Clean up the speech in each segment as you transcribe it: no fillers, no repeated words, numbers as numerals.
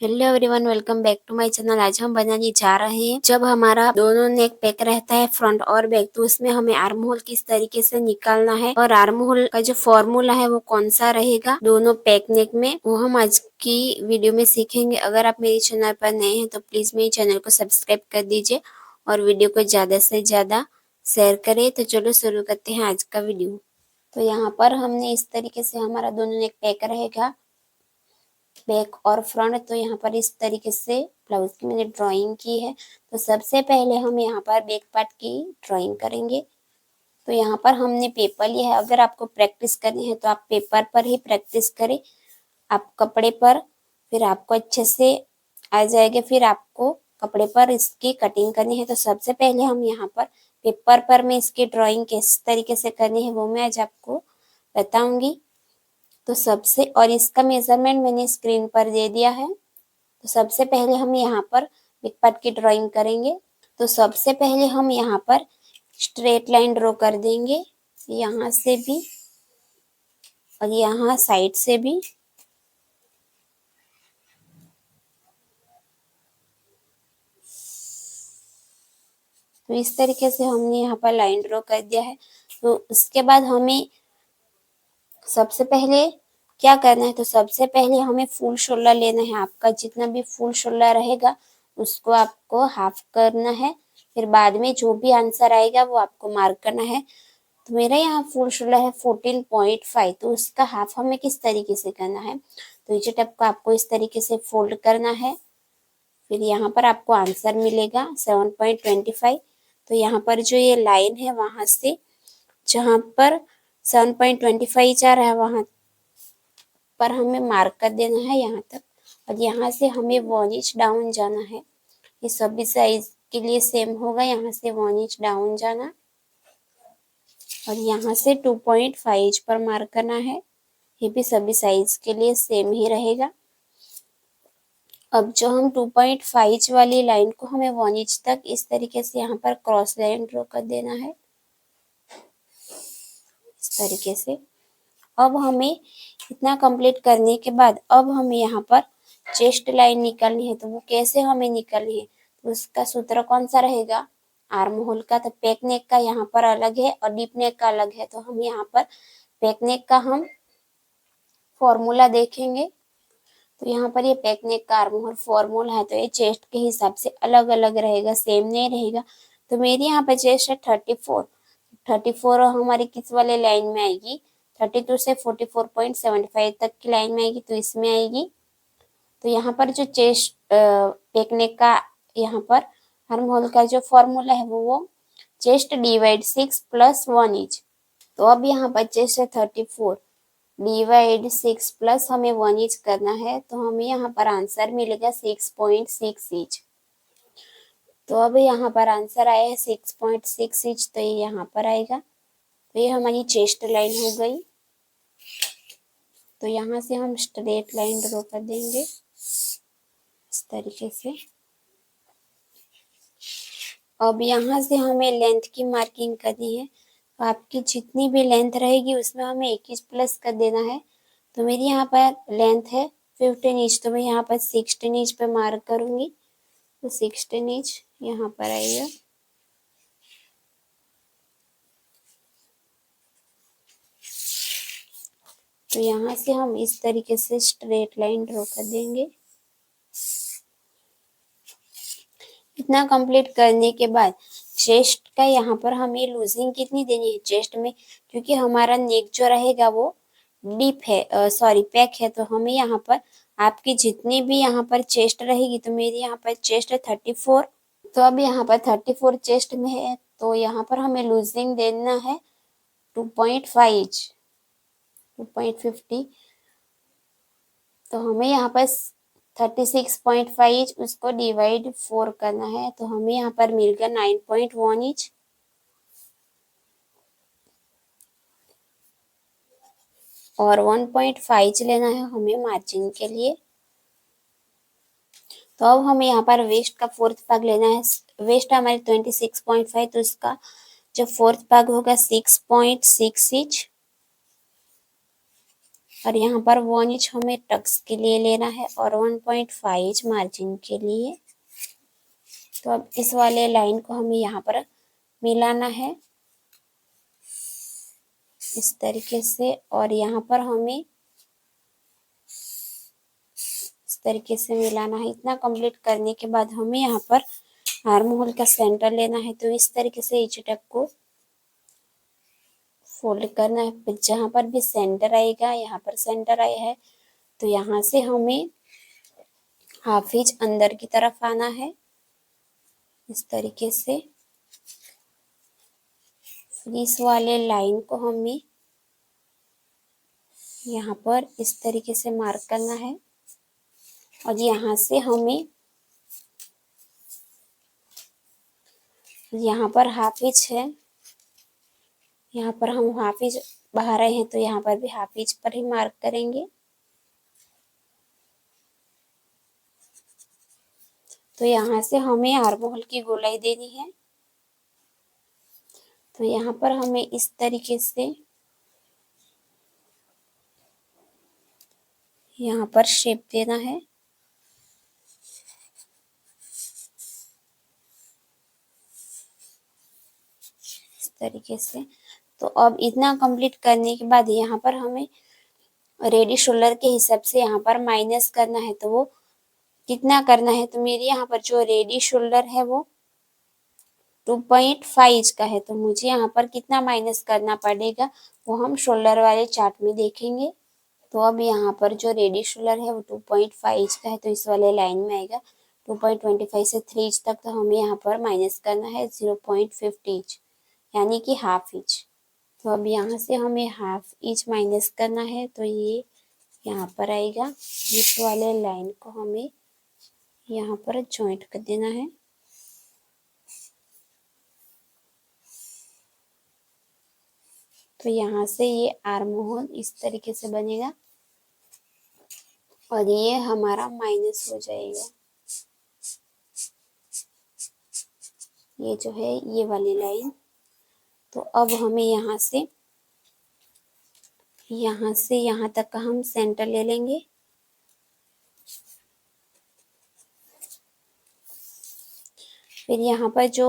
Hello everyone, welcome back to my channel. आज हम बनाने जा रहे हैं, जब हमारा दोनों नेक पैक रहता है फ्रंट और बैक, तो उसमें हमें आर्म होल किस तरीके से निकालना है और आर्म होल का जो फॉर्मूला है वो कौन सा रहेगा दोनों पैक नेक में, वो हम आज की वीडियो में सीखेंगे। अगर आप मेरे चैनल पर नए हैं तो प्लीज मेरे चैनल को सब्सक्राइब कर दीजिए और वीडियो को ज्यादा से ज्यादा शेयर करें। तो चलो शुरू करते हैं आज का वीडियो। तो यहाँ पर हमने इस तरीके से हमारा दोनों नेक पैक रहेगा, बैक और फ्रंट। तो यहाँ पर इस तरीके से ब्लाउज की मैंने ड्राइंग की है। तो सबसे पहले हम यहाँ पर बैक पार्ट की ड्राइंग करेंगे। तो यहाँ पर हमने पेपर लिया है। अगर आपको प्रैक्टिस करनी है तो आप पेपर पर ही प्रैक्टिस करें, आप कपड़े पर फिर आपको अच्छे से आ जाएगा। फिर आपको कपड़े पर इसकी कटिंग करनी है। तो सबसे पहले हम यहाँ पर पेपर पर मैं इसकी ड्राइंग किस तरीके से करनी है वो मैं आज आपको बताऊंगी। तो सबसे और इसका मेजरमेंट मैंने स्क्रीन पर दे दिया है। तो सबसे पहले हम यहाँ पर बैक पार्ट की ड्राइंग करेंगे। तो सबसे पहले हम यहाँ पर स्ट्रेट लाइन ड्रॉ कर देंगे, यहाँ से भी और यहाँ साइड से भी। तो इस तरीके से हमने यहाँ पर लाइन ड्रॉ कर दिया है। तो उसके बाद हमें सबसे पहले क्या करना है, तो सबसे पहले हमें फुल शोल्डर लेना है। आपका जितना भी फुल शोल्डर रहेगा उसको आपको हाफ करना है। फिर बाद में जो भी आंसर आएगा वो आपको मार्क करना है। तो मेरा यहाँ फुल शोल्डर है 14.5। तो उसका हाफ हमें किस तरीके से करना है, तो नीचे टप को आपको इस तरीके से फोल्ड करना है। फिर यहाँ पर आपको आंसर मिलेगा 7.25। तो यहाँ पर जो ये लाइन है वहां से जहाँ पर 7.25 जा रहा है वहां पर हमें मार्क कर देना है यहाँ तक। और यहाँ से हमें 1 इंच डाउन जाना है। ये सभी साइज के लिए सेम होगा, यहाँ से 1 इंच डाउन जाना और यहाँ से 2.5 इंच पर मार्क करना है। ये भी सभी साइज के लिए सेम ही रहेगा। अब जो हम 2.5 इंच वाली लाइन को हमें 1 इंच तक इस तरीके से यहाँ पर क्रॉस लाइन ड्रॉ कर देना है, इस तरीके से। अब हमें इतना कंप्लीट करने के बाद अब हमें यहाँ पर चेस्ट लाइन निकालनी है। तो वो कैसे हमें निकालनी है, तो उसका सूत्र कौन सा रहेगा, आर्म होल का। तो पैक नेक का यहाँ पर अलग है और डीप नेक का अलग है। तो हम यहाँ पर पैक नेक का हम फॉर्मूला देखेंगे। तो यहाँ पर ये पैक नेक का आर्म होल फॉर्मूला है, तो ये चेस्ट के हिसाब से अलग अलग रहेगा, सेम नहीं रहेगा। तो मेरी यहाँ पर चेस्ट है 34 हमारी किस वाले लाइन में आएगी, 32 से 44.75 तक की लाइन में आएगी, तो इसमें आएगी। तो यहाँ पर जो चेस्ट पैक नेक का यहाँ पर आर्म होल का जो फॉर्मूला है वो चेस्ट डिवाइड 6 प्लस 1 इंच। तो अब यहाँ पर चेस्ट है 34 डिवाइड 6 प्लस हमें 1 इंच करना है। तो हमें यहाँ पर आंसर मिलेगा 6.6 इंच। तो अब यहाँ पर आंसर आया है 6.6 इंच, तो ये यहाँ पर आएगा। तो ये हमारी चेस्ट लाइन हो गई। तो यहाँ से हम स्ट्रेट लाइन ड्रॉ कर देंगे इस तरीके से। अब यहाँ से हमें लेंथ की मार्किंग करनी है। तो आपकी जितनी भी लेंथ रहेगी उसमें हमें 1 इंच प्लस कर देना है। तो मेरी यहाँ पर लेंथ है 15 इंच, तो मैं यहाँ पर 16 इंच पे मार्क करूंगी। तो 16 इंच यहाँ पर आएगा। तो यहाँ से हम इस तरीके से स्ट्रेट लाइन ड्रॉ कर देंगे। इतना कंप्लीट करने के बाद चेस्ट का यहाँ पर हमें लूजिंग कितनी देनी है चेस्ट में, क्योंकि हमारा नेक जो रहेगा वो डीप है, सॉरी पैक है। तो हमें यहाँ पर आपकी जितनी भी यहाँ पर चेस्ट रहेगी, तो मेरी यहाँ पर चेस्ट है 34। तो अब यहाँ पर 34 चेस्ट में है, तो यहाँ पर हमें लूजिंग देना है 2.5 2.50। तो हमें यहाँ पर 36.5 उसको डिवाइड 4 करना है। तो हमें यहाँ पर मिल गया 9.1 इंच। और 1.5 लेना है हमें मार्जिन के लिए। तो अब हमें यहाँ पर वेस्ट का फोर्थ भाग लेना है। वेस्ट हमारी 26.5, तो उसका जो फोर्थ भाग होगा 6.6 इंच। और यहाँ पर 1 इंच हमें टक्स के लिए लेना है और 1.5 इंच मार्जिन के लिए। तो अब इस वाले लाइन को हमें यहाँ पर मिलाना है इस तरीके से, और यहाँ पर हमें इस तरीके से मिलाना है। इतना कंप्लीट करने के बाद हमें यहाँ पर आर्म होल का सेंटर लेना है। तो इस तरीके से एच टक को फोल्ड करना है। फिर जहाँ पर भी सेंटर आएगा, यहाँ पर सेंटर आया है तो यहाँ से हमें हाफ इंच अंदर की तरफ आना है इस तरीके से। फिर इस वाले लाइन को हमें यहाँ पर इस तरीके से मार्क करना है और यहाँ से हमें यहाँ पर हाफ इंच है, यहाँ पर हम हाफ इंच बाहर आए हैं तो यहाँ पर भी हाफ इंच पर ही मार्क करेंगे। तो यहाँ से हमें आर्म होल की गोलाई देनी है। तो यहाँ पर हमें इस तरीके से यहाँ पर शेप देना है। इस तरीके से। तो अब इतना कंप्लीट करने के बाद यहाँ पर हमें रेडी शोल्डर के हिसाब से यहाँ पर माइनस करना है। तो वो कितना करना है, तो मेरे यहाँ पर जो रेडी शोल्डर है वो 2.5 इंच का है। तो मुझे यहाँ पर कितना माइनस करना पड़ेगा वो हम शोल्डर वाले चार्ट में देखेंगे। तो अब यहाँ पर जो रेडी शोल्डर है वो 2.5 इंच का है तो इस वाले लाइन में आएगा। 2.25 से 3 इंच तक तो हमें यहाँ पर माइनस करना है 0.50 इंच, यानी कि हाफ इंच। तो अब यहाँ से हमें हाफ इंच माइनस करना है तो ये यहाँ पर आएगा। इस वाले लाइन को हमें यहाँ पर जॉइंट कर देना है। तो यहाँ से ये आर्म होल इस तरीके से बनेगा और ये हमारा माइनस हो जाएगा। ये जो है ये वाली लाइन। तो अब हमें यहाँ से यहाँ तक का हम सेंटर ले लेंगे। फिर यहाँ पर जो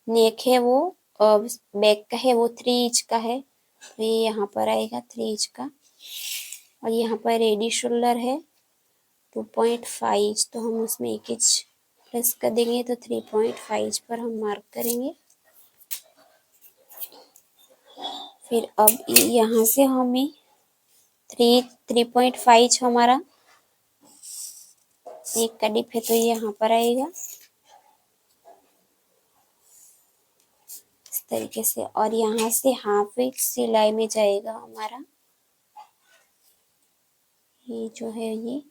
नेक है वो बैक का है वो 3 इंच का है तो ये यहाँ पर आएगा 3 इंच का। और यहाँ पर रेडी शोल्डर है 2.5 इंच तो हम उसमें 1 इंच प्लस कर देंगे तो 3.5 इंच पर हम मार्क करेंगे। फिर अब यहाँ से हमें 3.5 इंच हमारा एक का डिप है तो ये यहाँ पर आएगा इस तरीके से। और यहाँ से हाफ इंच सिलाई में जाएगा हमारा ये जो है ये।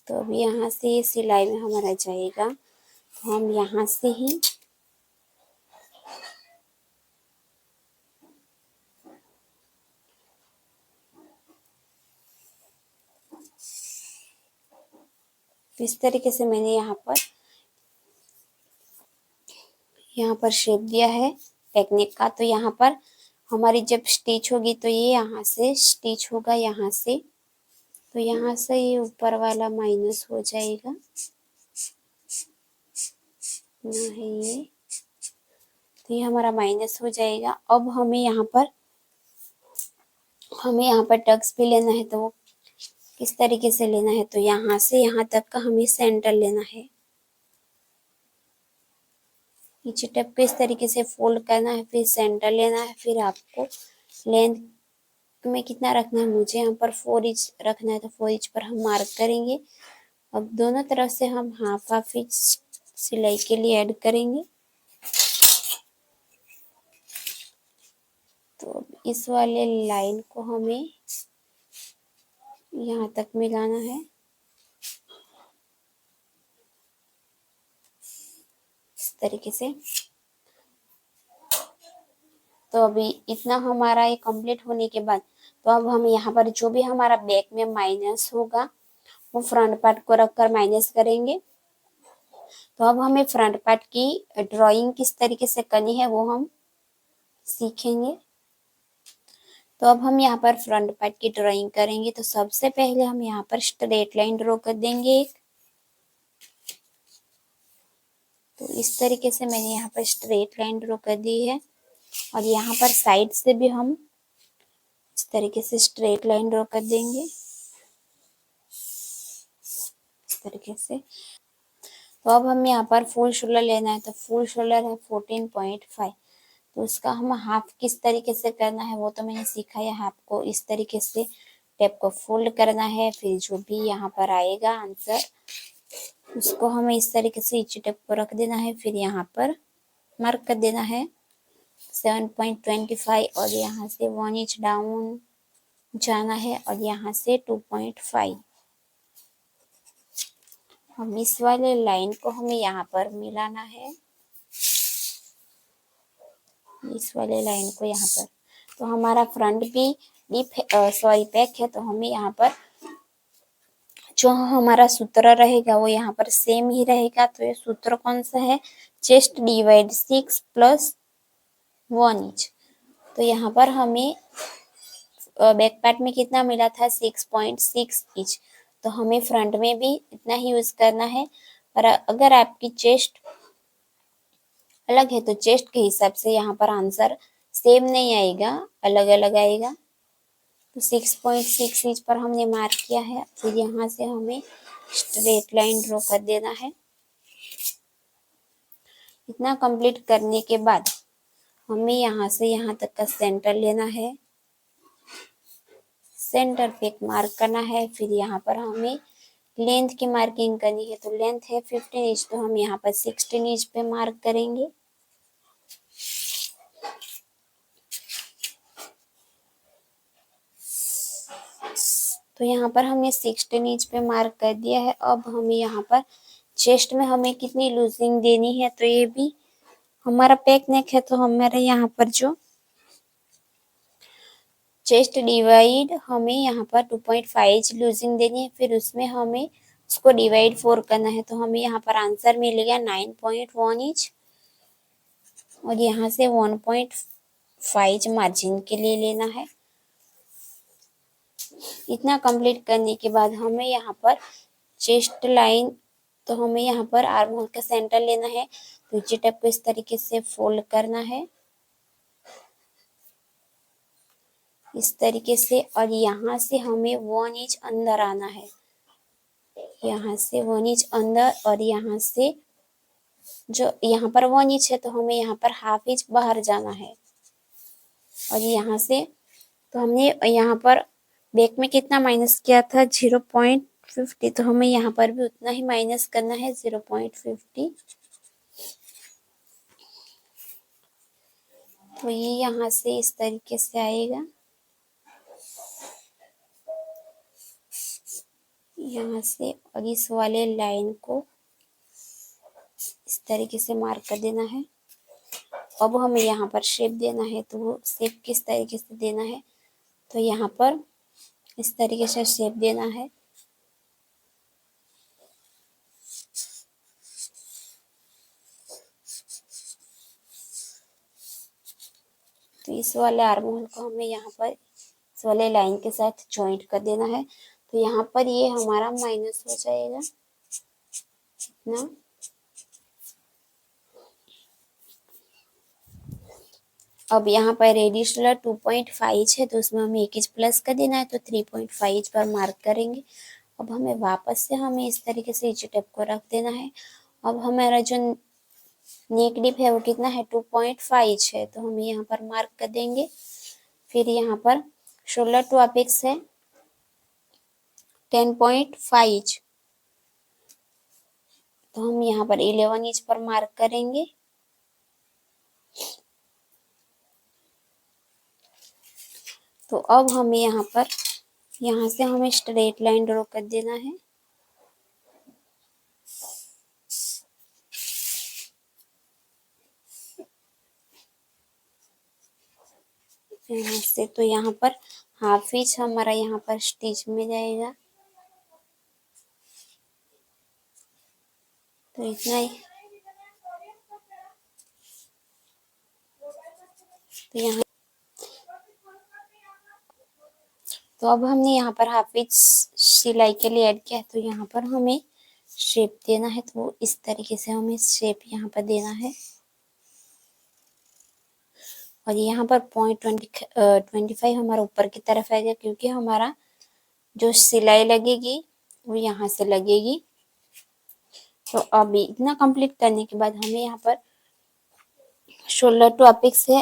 तो अब यहाँ से ये सिलाई में हमारा जाएगा तो हम यहाँ से ही इस तरीके से मैंने यहाँ पर शेप दिया है टेक्निक का। तो यहाँ पर हमारी जब स्टिच होगी तो ये यहाँ से स्टिच होगा यहाँ से। तो यहाँ से ये ऊपर वाला माइनस हो जाएगा ना है ये। तो ये हमारा माइनस हो जाएगा। अब हमें यहाँ पर टक्स भी लेना है। तो वो किस तरीके से लेना है, तो यहाँ से यहाँ तक का हमें सेंटर लेना है। नीचे टप को इस तरीके से फोल्ड करना है, फिर सेंटर लेना है। फिर आपको लेंथ में कितना रखना है, मुझे यहाँ पर 4 इंच रखना है तो 4 इंच पर हम मार्क करेंगे। अब दोनों तरफ से हम हाफ इंच सिलाई के लिए ऐड करेंगे। तो इस वाले लाइन को हमें यहाँ तक मिलाना है इस तरीके से। तो अभी इतना हमारा ये कंप्लीट होने के बाद तो अब हम यहाँ पर जो भी हमारा बैक में माइनस होगा वो फ्रंट पार्ट को रखकर माइनस करेंगे। तो अब हमें फ्रंट पार्ट की ड्राइंग किस तरीके से करनी है वो हम सीखेंगे। तो अब हम यहाँ पर फ्रंट पार्ट की ड्राइंग करेंगे। तो सबसे पहले हम यहाँ पर स्ट्रेट लाइन ड्रॉ कर देंगे एक। तो इस तरीके से मैंने यहाँ पर स्ट्रेट लाइन ड्रॉ कर दी है और यहाँ पर साइड से भी हम इस तरीके से स्ट्रेट लाइन ड्रॉ कर देंगे इस तरीके से। तो अब हम यहाँ पर फुल शोल्डर लेना है। तो फुल शोल्डर है 14.5। तो उसका हम हाफ किस तरीके से करना है वो तो मैंने सीखा है। हाफ को इस तरीके से टेप को फोल्ड करना है, फिर जो भी यहाँ पर आएगा आंसर उसको हमें इस तरीके से इची टेप को रख देना है, फिर यहाँ पर मार्क कर देना है 7.25 और यहाँ से 1 इंच डाउन जाना है और यहाँ से 2.5। हम इस वाले लाइन को हमें यहाँ पर मिलाना है, इस वाले लाइन को यहाँ पर। तो हमारा फ्रंट भी पैक है। तो हमें यहाँ पर जो हमारा सूत्र रहेगा वो यहाँ पर सेम ही रहेगा। तो ये सूत्र कौन सा है, चेस्ट डिवाइड 6 प्लस 1 इंच। तो यहाँ पर हमें बैक पार्ट में कितना मिला था 6.6 इंच। तो हमें फ्रंट में भी इतना ही यूज करना है। पर अगर आपकी चेस्ट अलग है तो चेस्ट के हिसाब से यहाँ पर आंसर सेम नहीं आएगा, अलग अलग आएगा। तो 6.6 इंच पर हमने मार्क किया है। फिर यहाँ से हमें स्ट्रेट लाइन ड्रॉ कर देना है। इतना कंप्लीट करने के बाद हमें यहाँ से यहाँ तक का सेंटर लेना है, सेंटर पे एक मार्क करना है। फिर यहाँ पर हमें लेंथ की मार्किंग करनी है। तो लेंथ है 15 इंच, तो हम यहाँ पर 16 इंच पे मार्क करेंगे। तो यहाँ पर हमने 16 इंच पे मार्क कर दिया है। अब हमें यहाँ पर चेस्ट में हमें कितनी लूजिंग देनी है, तो ये भी हमारा पैक नेक है। तो हमारे यहाँ पर जो चेस्ट डिवाइड हमें यहाँ पर 2.5 इंच लूजिंग देनी है, फिर उसमें हमें उसको डिवाइड 4 करना है। तो हमें यहाँ पर आंसर मिलेगा 9.1 इंच और यहाँ से 1.5 इंच मार्जिन के लिए लेना है। इतना कंप्लीट करने के बाद हमें यहाँ पर चेस्ट लाइन, तो हमें यहाँ पर आर्म होल का सेंटर लेना है। तो इसी टेप को इस तरीके से फोल्ड करना है इस तरीके से और यहाँ से हमें 1 इंच अंदर आना है, यहाँ से 1 इंच अंदर और यहाँ से जो यहाँ पर 1 इंच है तो हमें यहाँ पर हाफ इंच बाहर जाना है। और यहाँ से तो हमने यहाँ पर बैक में कितना माइनस किया था 0.50, तो हमें यहाँ पर भी उतना ही माइनस करना है 0.50। तो ये यहाँ से इस तरीके से आएगा, यहाँ से और इस वाले लाइन को इस तरीके से मार्क कर देना है। अब हमें यहाँ पर शेप देना है। तो वो शेप किस तरीके से देना है, तो यहाँ पर इस तरीके से शेप देना है। तो इस वाले आर्म होल को हमें यहाँ पर इस वाले लाइन के साथ जॉइंट कर देना है। तो यहाँ पर ये हमारा माइनस हो जाएगा इतना। अब यहाँ पर एडिशनल 2.5 है तो उसमें हमें 1 इंच प्लस कर देना है। तो 3.5 इंच पर मार्क करेंगे। अब हमें वापस से हमें इस तरीके से इची टेप को रख देना है। अब हमारा जो नेक डिप है वो कितना है 2.5 इंच है, तो हम यहाँ पर मार्क कर देंगे। फिर यहाँ पर शोल्डर टू अपेक्स है 10.5 इंच, तो हम यहाँ पर 11 इंच पर मार्क करेंगे। तो अब हमें यहाँ पर यहाँ से हमें स्ट्रेट लाइन ड्रॉ कर देना है। यहाँ से तो यहाँ पर हाफ इंच हमारा यहाँ पर स्टिच में जाएगा। तो इतना ही। तो यहाँ तो अब हमने यहाँ पर हाफ इंच सिलाई के लिए ऐड किया है, तो यहाँ पर हमें शेप देना है। तो इस तरीके से हमें शेप यहाँ पर देना है। और यहाँ पर 0.25 हमारा ऊपर की तरफ आएगा, क्योंकि हमारा जो सिलाई लगेगी वो यहाँ से लगेगी। तो अभी इतना कंप्लीट करने के बाद हमें यहाँ पर शोल्डर टू अपेक्स से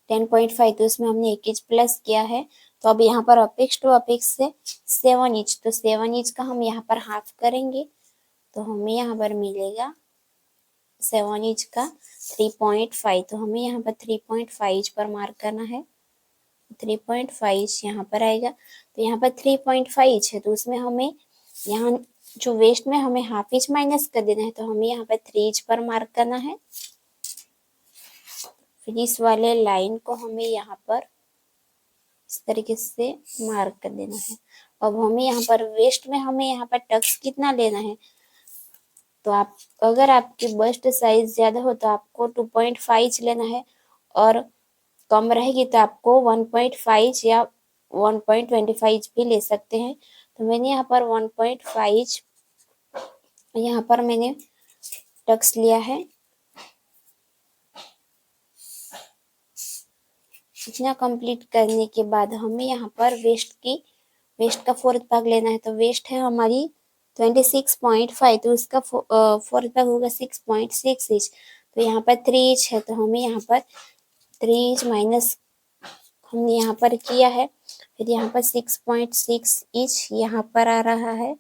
10.5, तो इसमें हमने 1 इंच प्लस किया है। तो अब यहाँ पर अपेक्स टू अपेक्स से 7 इंच, तो 7 इंच का हम यहाँ पर हाफ करेंगे। तो हमें यहाँ पर मिलेगा 7 इंच का 3.5, तो हमें यहाँ पर 3.5 इंच पर मार्क करना है। 3.5 इंच यहाँ पर आएगा। तो यहाँ पर 3.5 इंच है, तो उसमें हमें यहाँ जो वेस्ट में हमें हाफ इंच माइनस कर देना है, तो हमें यहाँ पर 3 इंच पर मार्क करना है। फिर इस वाले लाइन को हमें यहाँ पर इस तरीके से मार्क कर देना है। अब हमें यहाँ पर वेस्ट में हमें यहाँ पर टक्स कितना लेना है, तो आप अगर आपकी बस्ट साइज ज्यादा हो तो आपको 2.5 लेना है, और कम रहेगी तो आपको 1.5 या 1.25 भी ले सकते हैं। तो मैंने यहाँ पर 1.5 यहाँ पर मैंने टक्स लिया है। इतना कंप्लीट करने के बाद हमें यहाँ पर वेस्ट का फोर्थ भाग लेना है। तो वेस्ट है हमारी 26.5, तो उसका फोर्थ भाग होगा 6.6 इंच। तो यहाँ पर 3 इंच है, तो हमें यहाँ पर 3 इंच माइनस हमने यहाँ पर किया है। फिर यहाँ पर 6.6 इंच यहाँ पर आ रहा है,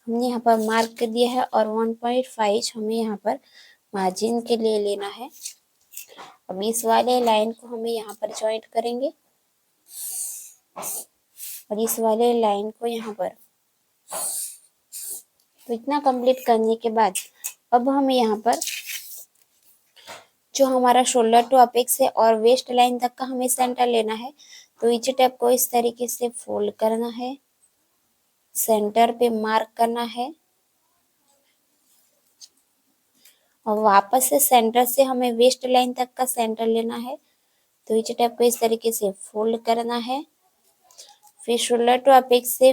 हमने यहाँ पर मार्क कर दिया है। और 1.5 हमें यहाँ पर मार्जिन के लिए लेना है। अब इस वाले लाइन को हमें यहाँ पर ज्वाइंट करेंगे, और इस वाले लाइन को यहाँ पर। तो इतना कंप्लीट करने के बाद अब हमें यहाँ पर जो हमारा शोल्डर टू अपेक्स है और वेस्ट लाइन तक का हमें सेंटर लेना है। तो नीचे टेप को इस तरीके से फोल्ड करना है, सेंटर पे मार्क करना है, और वापस से सेंटर से हमें वेस्ट लाइन तक का सेंटर लेना है। तो नीचे टेप को इस तरीके से फोल्ड करना है। फिर शोल्डर टू अपेक्स से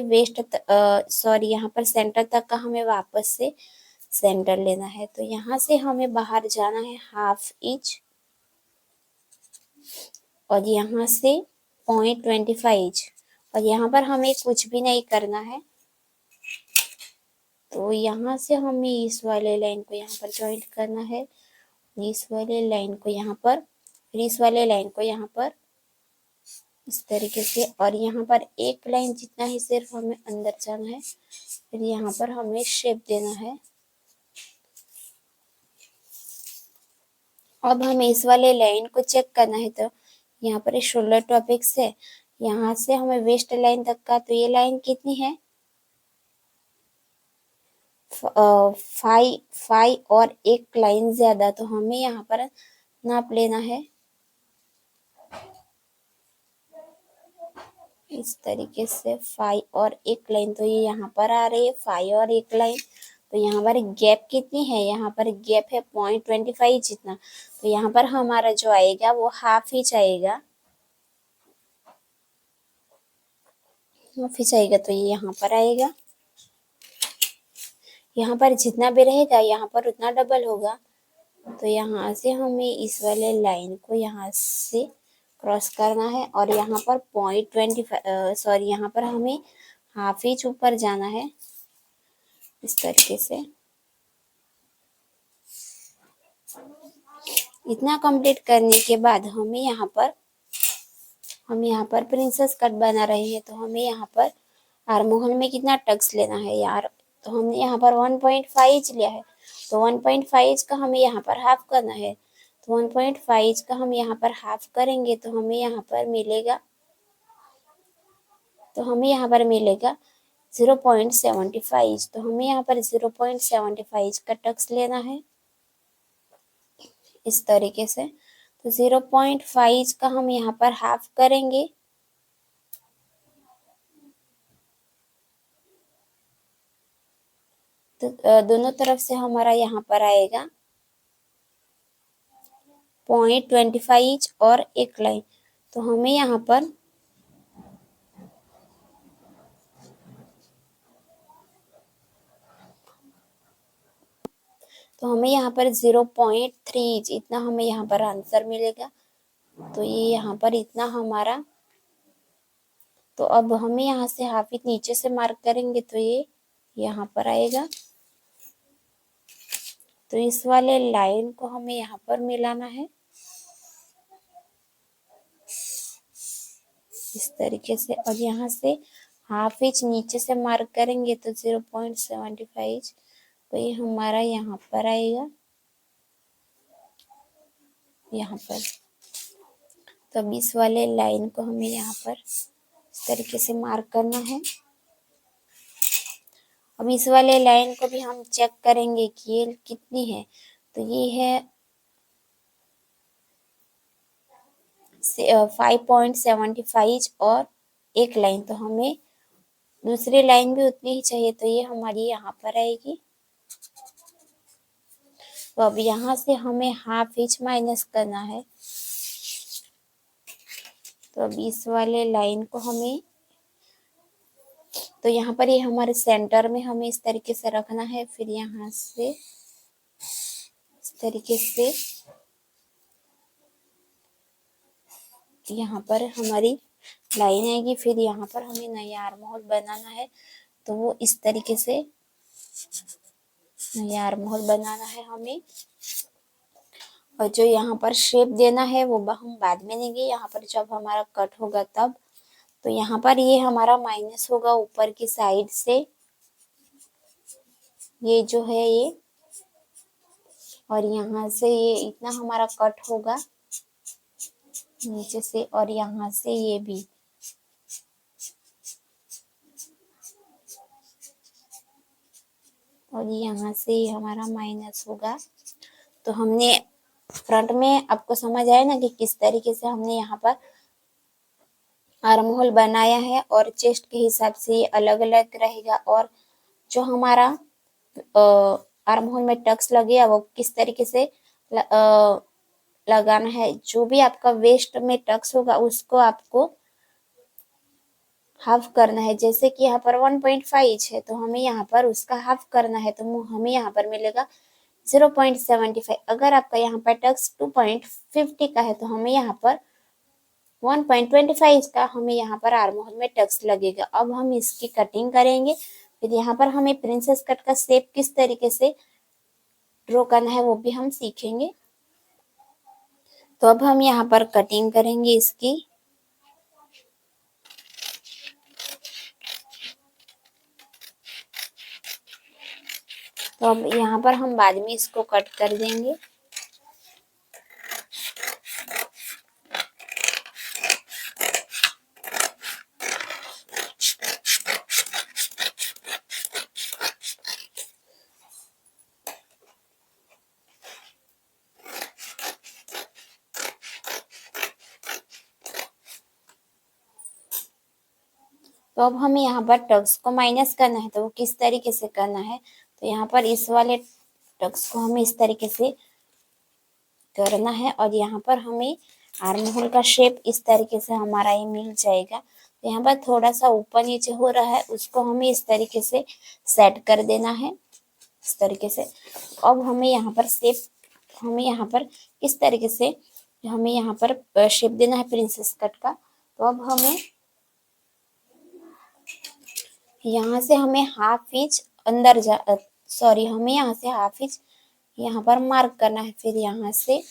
यहाँ पर सेंटर तक का हमें वापस से सेंटर लेना है। तो यहाँ से हमें बाहर जाना है हाफ इंच, और यहाँ से 0.25 इंच, और यहाँ पर हमें कुछ भी नहीं करना है। तो यहाँ से हमें इस वाले लाइन को यहाँ पर ज्वाइंट करना है, इस वाले लाइन को यहाँ पर, फिर इस वाले लाइन को यहाँ पर इस तरीके से। और यहाँ पर एक लाइन जितना ही सिर्फ हमें अंदर जाना है, फिर यहाँ पर हमें शेप देना है। अब हमें इस वाले लाइन को चेक करना है। तो यहाँ पर शोल्डर टू अपेक्स है, यहाँ से हमें वेस्ट लाइन तक का, तो ये लाइन कितनी है 5 और एक लाइन ज्यादा, तो हमें यहाँ पर नाप लेना है इस तरीके से 5 और एक लाइन। तो ये यहाँ पर आ रही है 5 और एक लाइन। तो यहाँ पर गैप कितनी है, यहाँ पर गैप है 0.25 जितना। तो यहाँ पर हमारा जो आएगा वो हाफ इंच आएगा, हाफ इंच आएगा। तो ये यहाँ पर आएगा, यहाँ पर जितना भी रहेगा यहाँ पर उतना डबल होगा। तो यहाँ से हमें इस वाले लाइन को यहाँ से क्रॉस करना है, और यहाँ पर 0.25 यहाँ पर हमें हाफ इंच ऊपर जाना है इस तरीके से। इतना कंप्लीट करने के बाद हम यहाँ पर प्रिंसेस कट बना रहे हैं। तो हमें यहाँ पर आर्म होल में कितना टक्स लेना है यार, तो हमने यहाँ पर 1.5 लिया है। तो 1.5 का हमें यहाँ पर हाफ करना है। तो 1.5 का हम यहाँ पर हाफ करेंगे, तो हमें यहाँ पर मिलेगा 0.75। तो हमें यहाँ पर 0.75 का टक्स लेना है इस तरीके से। तो 0.5 का हम यहाँ पर हाफ करेंगे, तो दोनों तरफ से हमारा यहाँ पर आएगा 0.25 इंच और एक लाइन। तो हमें यहाँ पर तो हमें यहाँ पर 0.3 इंच इतना हमें यहाँ पर आंसर मिलेगा। तो ये यहाँ पर इतना हमारा, तो अब हमें यहाँ से हाफ इंच नीचे से मार्क करेंगे तो ये यहाँ पर आएगा। तो इस वाले लाइन को हमें यहाँ पर मिलाना है इस तरीके से, और यहाँ से हाफ इंच नीचे से मार्क करेंगे तो 0.75 इंच, तो ये हमारा यहाँ पर आएगा, यहाँ पर। तो अब इस वाले लाइन को हमें यहाँ पर इस तरीके से मार्क करना है। अब इस वाले लाइन को भी हम चेक करेंगे कि ये कितनी है। तो ये है 5.75 और एक लाइन, तो हमें दूसरी लाइन भी उतनी ही चाहिए, तो ये हमारी यहाँ पर आएगी। तो अब यहाँ से हमें हाफ इंच माइनस करना है। तो अब इस वाले लाइन को हमें, तो यहाँ पर ये हमारे सेंटर में हमें इस तरीके से रखना है। फिर यहाँ से इस तरीके से यहाँ पर हमारी लाइन आएगी। फिर यहाँ पर हमें नया आर्म होल बनाना है, तो वो इस तरीके से नया आर्म होल बनाना है हमें। और जो यहाँ पर शेप देना है वो हम बाद में देंगे, यहाँ पर जब हमारा कट होगा तब। तो यहाँ पर ये हमारा माइनस होगा ऊपर की साइड से, ये जो है ये, और यहाँ से ये इतना हमारा कट होगा नीचे से, और यहाँ से ये भी। और यहाँ से ये हमारा माइनस होगा। तो हमने फ्रंट में, आपको समझ आया ना कि किस तरीके से हमने यहाँ पर आर्म होल बनाया है, और चेस्ट के हिसाब से ये अलग अलग रहेगा। और जो हमारा आर्म होल में टक्स लगेगा वो किस तरीके से लगाना है। जो भी आपका वेस्ट में टक्स होगा उसको आपको हाफ करना है। जैसे कि यहाँ पर 1.5 है तो हमें यहाँ पर उसका हाफ करना है, तो हमें यहाँ पर मिलेगा 0.75। अगर आपका यहाँ पर टक्स 2.50 का है तो हमें यहाँ पर 1.25 का हमें यहाँ पर आर्म होल में टक्स लगेगा। अब हम इसकी कटिंग करेंगे। फिर यहाँ पर हमें प्रिंसेस कट का शेप किस तरीके से ड्रॉ करना है वो भी हम सीखेंगे। तो अब हम यहाँ पर कटिंग करेंगे इसकी। तो अब यहाँ पर हम बाद में इसको कट कर देंगे। तो अब हमें यहाँ पर टक्स को माइनस करना है, तो वो किस तरीके से करना है। तो यहाँ पर इस वाले टक्स को हमें इस तरीके से करना है, और यहाँ पर हमें आर्म होल का शेप इस तरीके से हमारा ये मिल जाएगा। तो यहाँ पर थोड़ा सा ऊपर नीचे हो रहा है, उसको हमें इस तरीके से सेट कर देना है इस तरीके से। अब हमें यहाँ पर शेप, हमें यहाँ पर किस तरीके से हमें यहाँ पर शेप देना है प्रिंसेस कट का। तो अब हमें यहाँ से हमें हाफ इंच अंदर सॉरी, हमें यहाँ से हाफ इंच यहाँ पर मार्क करना है। फिर यहाँ से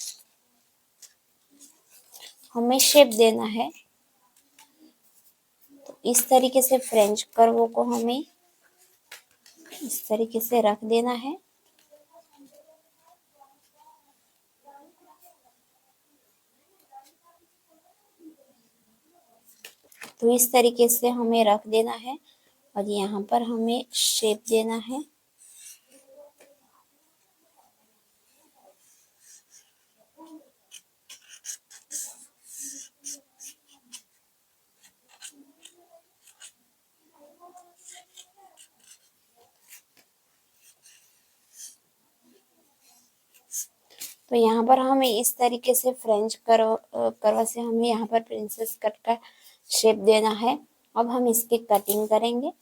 हमें शेप देना है। तो इस तरीके से फ्रेंच कर्व को हमें इस तरीके से रख देना है। तो इस तरीके से हमें रख देना है, और यहाँ पर हमें शेप देना है। तो यहाँ पर हमें इस तरीके से फ्रेंच करवा से हमें यहाँ पर प्रिंसेस कट का शेप देना है। अब हम इसकी कटिंग करेंगे।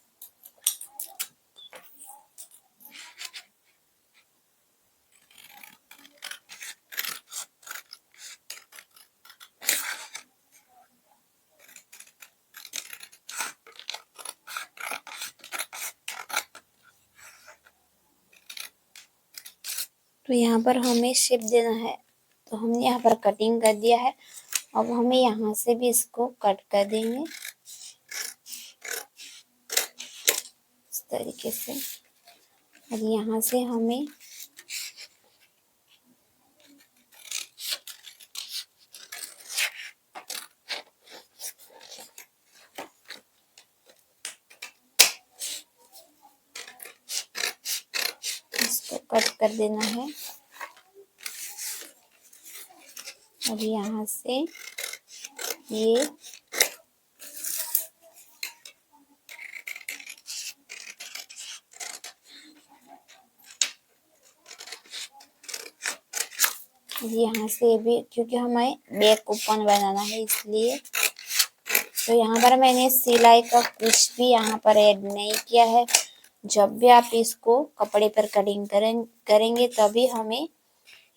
तो यहाँ पर हमें शेप देना है, तो हमने यहाँ पर कटिंग कर दिया है। अब हमें यहाँ से भी इसको कट कर देंगे इस तरीके से। और यहाँ से हमें इसको कट कर देना है। और यहाँ से ये यहाँ से भी, क्योंकि हमें बैक ओपन बनाना है इसलिए। तो यहाँ पर मैंने सिलाई का कुछ भी यहाँ पर ऐड नहीं किया है। जब भी आप इसको कपड़े पर कटिंग करेंगे तभी हमें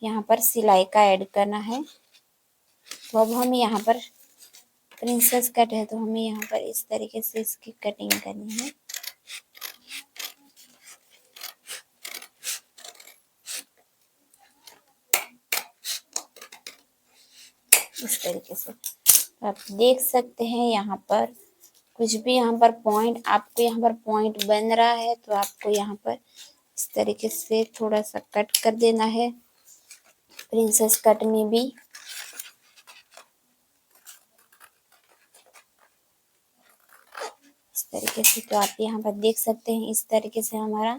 यहाँ पर सिलाई का ऐड करना है। तो अब हम यहाँ पर प्रिंसेस कट है, तो हमें यहाँ पर इस तरीके से इसकी कटिंग करनी है। इस तरीके से आप देख सकते हैं यहाँ पर कुछ भी यहाँ पर पॉइंट, आपको यहाँ पर पॉइंट बन रहा है तो आपको यहाँ पर इस तरीके से थोड़ा सा कट कर देना है प्रिंसेस कट में भी। इस तरीके से तो आप यहाँ पर देख सकते हैं, इस तरीके से हमारा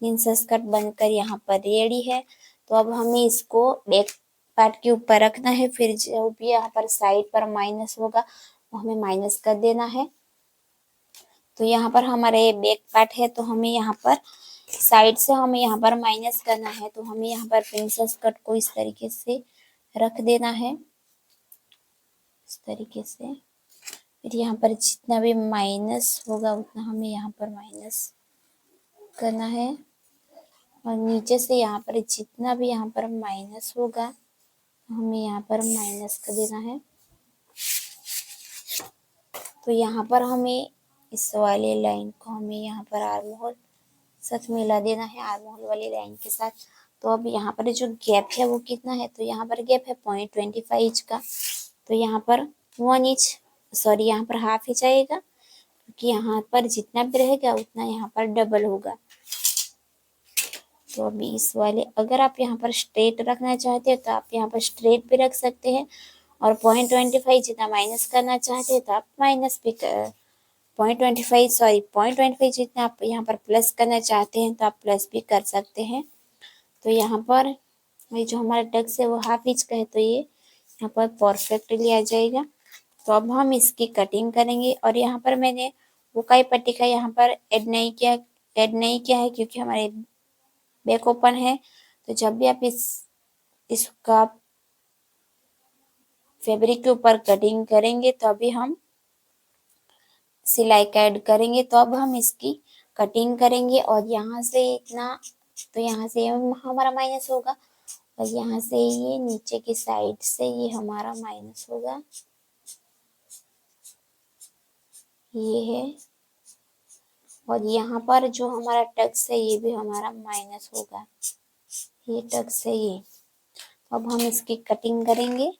प्रिंसेस कट बनकर यहाँ पर रेडी है। तो अब हमें इसको बैक पार्ट के ऊपर रखना है, फिर जो भी यहाँ पर साइड पर माइनस होगा वो हमें माइनस कर देना है। तो यहाँ पर हमारे बैक पार्ट है, तो हमें यहाँ पर साइड से हमें यहाँ पर माइनस करना है। तो हमें यहाँ पर प्रिंसेस कट को इस तरीके से रख देना है, इस तरीके से। फिर यहाँ पर जितना भी माइनस होगा उतना हमें यहाँ पर माइनस करना है। और नीचे से यहाँ पर जितना भी यहाँ पर माइनस होगा हमें यहाँ पर माइनस कर देना है। तो यहाँ पर हमें इस वाले लाइन को हमें यहाँ पर आर्म होल साथ मिला देना है, आर्म होल वाली लाइन के साथ। तो अब यहाँ पर जो गैप है वो कितना है, तो यहाँ पर गैप है 0.25 इंच का। तो यहाँ पर 1 इंच, सॉरी यहाँ पर हाफ इंच आएगा, क्योंकि यहाँ पर जितना भी रहेगा उतना यहाँ पर डबल होगा। तो अभी इस वाले, अगर आप यहाँ पर स्ट्रेट रखना चाहते हैं तो आप यहाँ पर स्ट्रेट भी रख सकते हैं, और 0.25 जितना माइनस करना चाहते हैं तो आप माइनस भी 0.25 जितना आप यहाँ पर प्लस करना चाहते हैं तो आप प्लस भी कर सकते हैं। तो यहाँ पर ये जो हमारा टक्स है वो हाफ इंच का है, तो ये यहाँ पर परफेक्टली आ जाएगा। तो अब हम इसकी कटिंग करेंगे। और यहाँ पर मैंने हुकाई पट्टी का यहाँ पर ऐड नहीं किया है, क्योंकि हमारे बैक ओपन है। तो जब भी आप इसका फैब्रिक के ऊपर कटिंग करेंगे तो अभी हम सिलाई का ऐड करेंगे। तो अब हम इसकी कटिंग करेंगे, और यहाँ से इतना, तो यहाँ से हमारा माइनस होगा, और यहाँ से ये नीचे की साइड से ये हमारा माइनस होगा, ये है। और यहाँ पर जो हमारा टक्स है ये भी हमारा माइनस होगा, ये टक्स है ये। अब हम इसकी कटिंग करेंगे।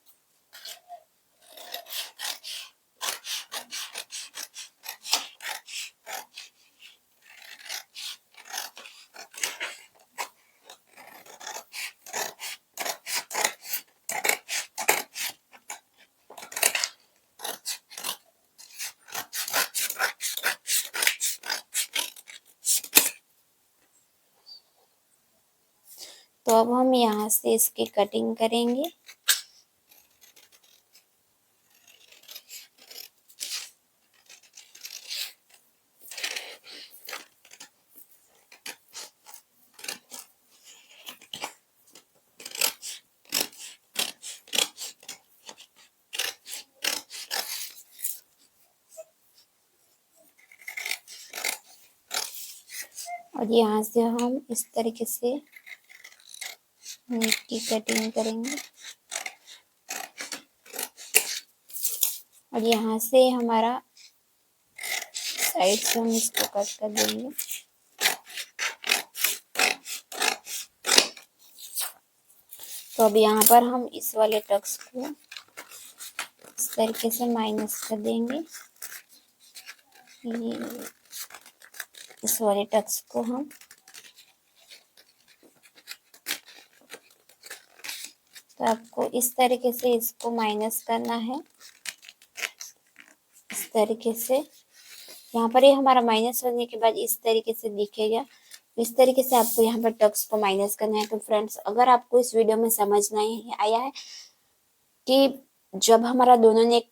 तो अब हम यहाँ से इसकी कटिंग करेंगे। और यहाँ से हम इस तरीके से नेक की कटिंग करेंगे और यहाँ से हमारा साइड से हम इसको कट कर देंगे। तो अब यहाँ पर हम इस वाले टक्स को इस तरीके से माइनस कर देंगे। इस वाले टक्स को हम तो आपको इस तरीके से इसको माइनस करना है। इस तरीके से यहाँ पर ये हमारा माइनस होने के बाद इस तरीके से दिखेगा। इस तरीके से आपको यहाँ पर टक्स को माइनस करना है। तो फ्रेंड्स, अगर आपको इस वीडियो में समझ नहीं आया है कि जब हमारा दोनों नेक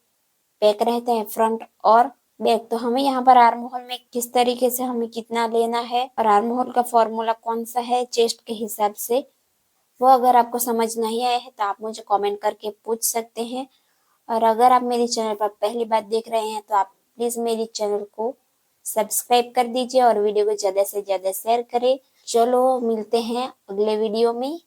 पैक रहता है फ्रंट और बैक, तो हमें यहाँ पर आर्म होल में किस तरीके से हमें कितना लेना है और आर्म होल का फॉर्मूला कौन सा है चेस्ट के हिसाब से, वो अगर आपको समझ नहीं आया है तो आप मुझे कमेंट करके पूछ सकते हैं। और अगर आप मेरे चैनल पर पहली बार देख रहे हैं तो आप प्लीज मेरे चैनल को सब्सक्राइब कर दीजिए और वीडियो को ज्यादा से ज्यादा शेयर करें। चलो मिलते हैं अगले वीडियो में।